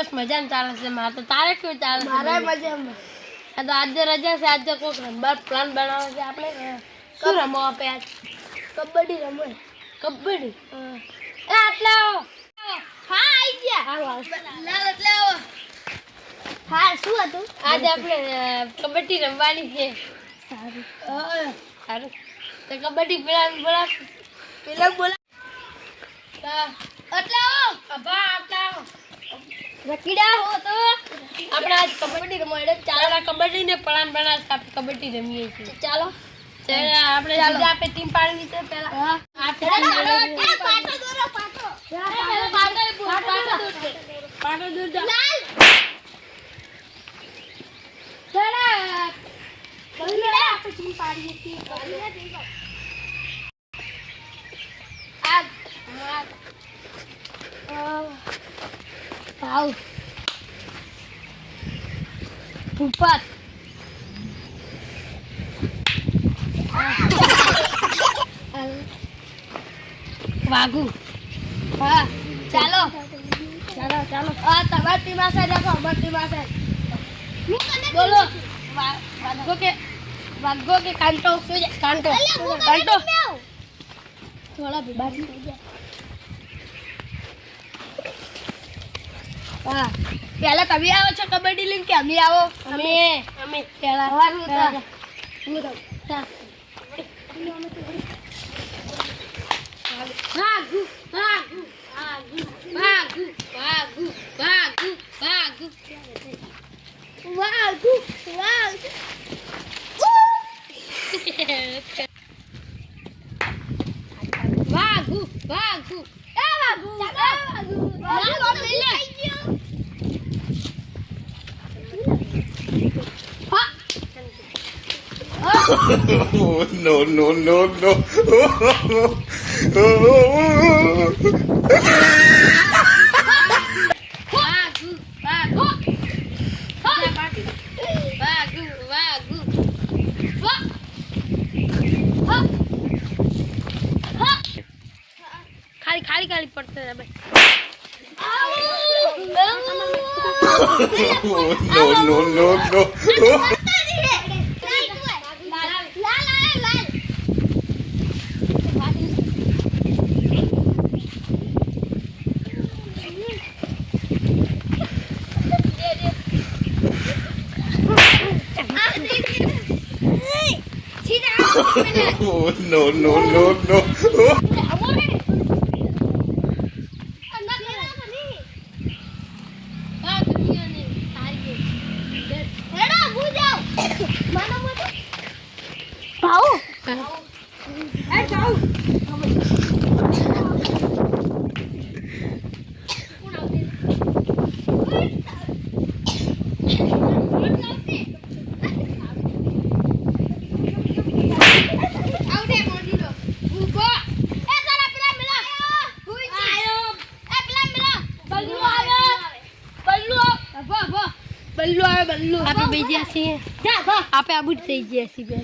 બસ મજામાં ચાલે છે મારે તો તારે કેવું ચાલે છે મારા મજામાં આ તો આજે રજા છે આજે કોક રમવા પ્લાન બનાવે છે આપણે શું રમો આપે આજ કબડ્ડી રમે કબડ્ડી એ આટલા આવો હા આવી ગયા આવો લાલ એટલે આવો હા શું હતું આજે આપણે કબડ્ડી રમવાની છે સારું સારું તો કબડ્ડી પેલા બોલા એટલે આવો અભા આટલા આવો રકીડા હો તો આપણે આજ કબડ્ડી રમવા એટલે ચાલો કબડ્ડી ને પ્લાન બનાવે છે આપણે કબડ્ડી રમીએ છીએ ચાલો આપણે સીધા આપણે ટીમ પાડવી છે પહેલા આપણે પાટો દોરો પાટો પાટો દૂર જાઓ લાલ ચલા આપણે ટીમ પાડીએ છીએ ભાવ ફૂટપાથ વાઘુ હા ચાલો ચાલો ચાલો તમારી ટીમ આ સાઈડ રાખો અમારી ટીમ આ સાઈડ બોલો વાઘો કે કાંટો કાંટો કાંટો થોડા બાજુ થઈ જાય હા પહેલા તમે આવો છો કબડ્ડી લઈને કે અમે આવો અમે પેલા વાઘુ ભાગુ ભાગુ ભાગુ ભાગુ ભાગુ ભાગુ ભાગુ વાઘુ વાઘુ ભાગુ ભાગુ એ વાઘુ વાઘુ લઈ લે Oh, no, no, no, no. ભાગુ ભાગુ ભાગુ ભાગુ ખાલી ખાલી ખાલી પડતો હવે Oh, no, no, no, no. Oh, no, no, no, no. Ballu આવે બલ્લુ આપણે બેજ્યા છીએ આપણે આબુટ થઈ ગયા છીએ